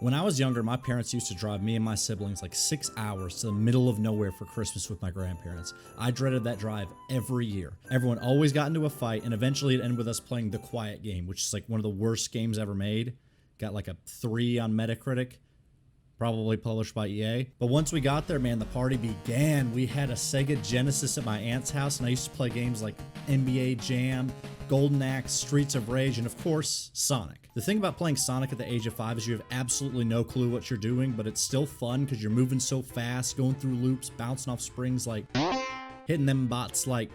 When I was younger, my parents used to drive me and my siblings like 6 hours to the middle of nowhere for Christmas with my grandparents. I dreaded that drive every year. Everyone always got into a fight, and eventually it ended with us playing The Quiet Game, which is like one of the worst games ever made. Got like a 3 on Metacritic. Probably published by EA. But once we got there, man, the party began. We had a Sega Genesis at my aunt's house, and I used to play games like NBA Jam, Golden Axe, Streets of Rage, and of course, Sonic. The thing about playing Sonic at the age of 5 is you have absolutely no clue what you're doing, but it's still fun because you're moving so fast, going through loops, bouncing off springs like, hitting them bots like.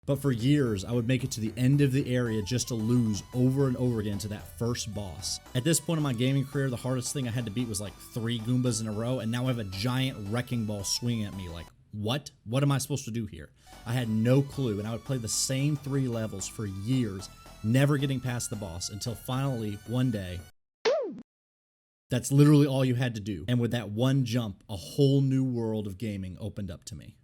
But for years, I would make it to the end of the area just to lose over and over again to that first boss. At this point in my gaming career, the hardest thing I had to beat was like 3 Goombas in a row, and now I have a giant wrecking ball swinging at me like, what? What am I supposed to do here? I had no clue, and I would play the same 3 levels for years, never getting past the boss, until finally, one day, that's literally all you had to do. And with that one jump, a whole new world of gaming opened up to me.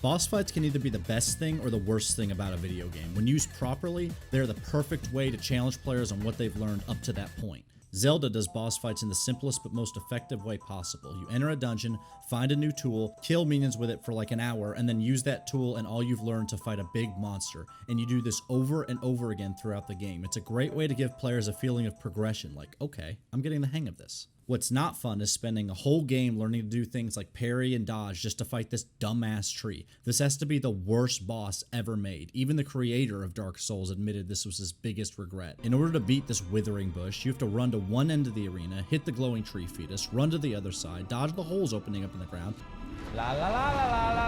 Boss fights can either be the best thing or the worst thing about a video game. When used properly, they're the perfect way to challenge players on what they've learned up to that point. Zelda does boss fights in the simplest but most effective way possible. You enter a dungeon, find a new tool, kill minions with it for like an hour, and then use that tool and all you've learned to fight a big monster. And you do this over and over again throughout the game. It's a great way to give players a feeling of progression, like, okay, I'm getting the hang of this. What's not fun is spending a whole game learning to do things like parry and dodge just to fight this dumbass tree. This has to be the worst boss ever made. Even the creator of Dark Souls admitted this was his biggest regret. In order to beat this Withering Bush, you have to run to one end of the arena, hit the glowing tree fetus, run to the other side, dodge the holes opening up in the ground. La la la la la la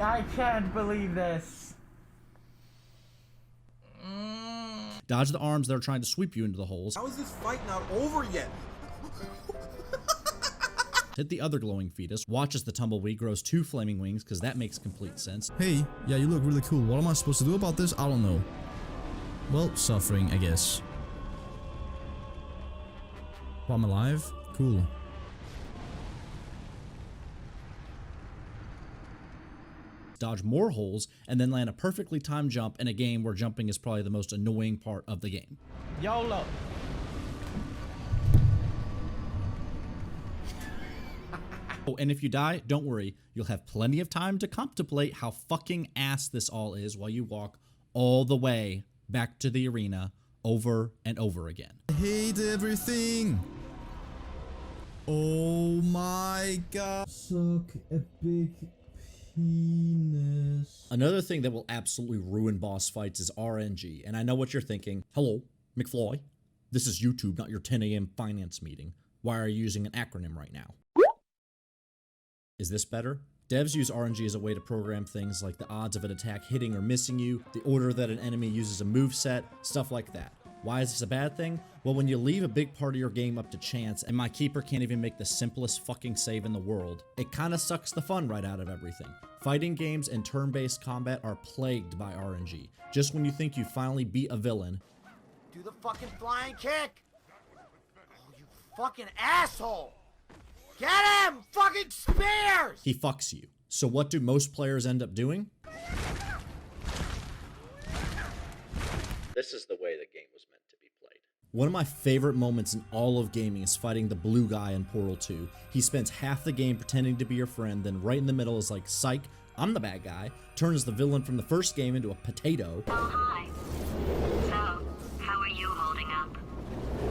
la! I can't believe this. Dodge the arms that are trying to sweep you into the holes. How is this fight not over yet? Hit the other glowing fetus. Watch as the tumbleweed grows 2 flaming wings, because that makes complete sense. Hey, yeah, you look really cool. What am I supposed to do about this? I don't know. Well, suffering, I guess. Oh, I'm alive? Cool. Dodge more holes, and then land a perfectly timed jump in a game where jumping is probably the most annoying part of the game. YOLO. Oh, and if you die, don't worry. You'll have plenty of time to contemplate how fucking ass this all is while you walk all the way back to the arena over and over again. I hate everything. Oh my god. Suck a big penis. Another thing that will absolutely ruin boss fights is RNG, and I know what you're thinking. Hello, McFly. This is YouTube, not your 10 a.m. finance meeting. Why are you using an acronym right now? Is this better? Devs use RNG as a way to program things like the odds of an attack hitting or missing you, the order that an enemy uses a moveset, stuff like that. Why is this a bad thing? Well, when you leave a big part of your game up to chance, and my keeper can't even make the simplest fucking save in the world, it kinda sucks the fun right out of everything. Fighting games and turn-based combat are plagued by RNG. Just when you think you finally beat a villain, do the fucking flying kick! Oh, you fucking asshole! Get him! Fucking spears! he fucks you. So what do most players end up doing? This is the way the game was meant to be played. One of my favorite moments in all of gaming is fighting the blue guy in Portal 2. He spends half the game pretending to be your friend, then right in the middle is like, psych, I'm the bad guy, turns the villain from the first game into a potato. Oh, hi. So, how are you holding up?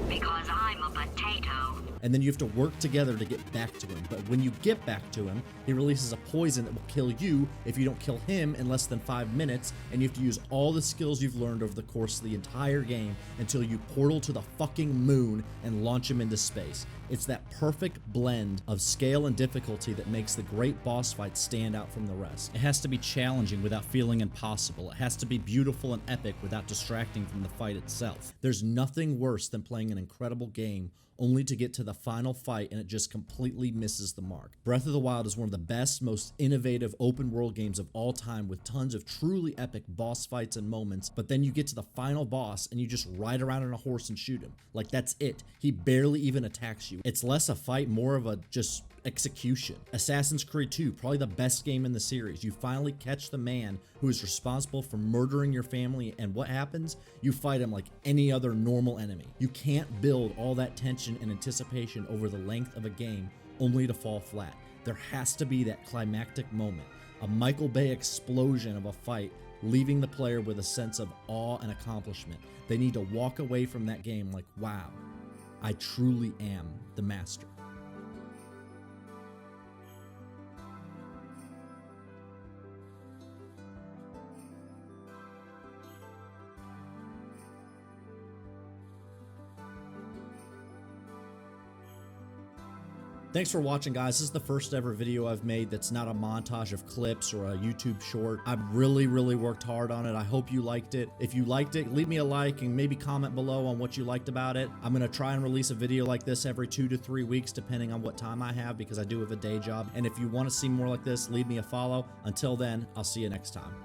Because I'm a potato. And then you have to work together to get back to him. But when you get back to him, he releases a poison that will kill you if you don't kill him in less than 5 minutes, and you have to use all the skills you've learned over the course of the entire game until you portal to the fucking moon and launch him into space. It's that perfect blend of scale and difficulty that makes the great boss fights stand out from the rest. It has to be challenging without feeling impossible. It has to be beautiful and epic without distracting from the fight itself. There's nothing worse than playing an incredible game game only to get to the final fight and it just completely misses the mark. Breath of the Wild is one of the best, most innovative open world games of all time with tons of truly epic boss fights and moments, but then you get to the final boss and you just ride around on a horse and shoot him. Like, that's it. He barely even attacks you. It's less a fight, more of a just execution. Assassin's Creed 2, probably the best game in the series. You finally catch the man who is responsible for murdering your family, and what happens? You fight him like any other normal enemy. You can't build all that tension and anticipation over the length of a game only to fall flat. There has to be that climactic moment, a Michael Bay explosion of a fight, leaving the player with a sense of awe and accomplishment. They need to walk away from that game like, wow, I truly am the master. Thanks for watching, guys. This is the first ever video I've made that's not a montage of clips or a YouTube short. I've really worked hard on it. I hope you liked it. If you liked it, leave me a like and maybe comment below on what you liked about it. I'm going to try and release a video like this every 2 to 3 weeks, depending on what time I have, because I do have a day job. And if you want to see more like this, leave me a follow. Until then, I'll see you next time.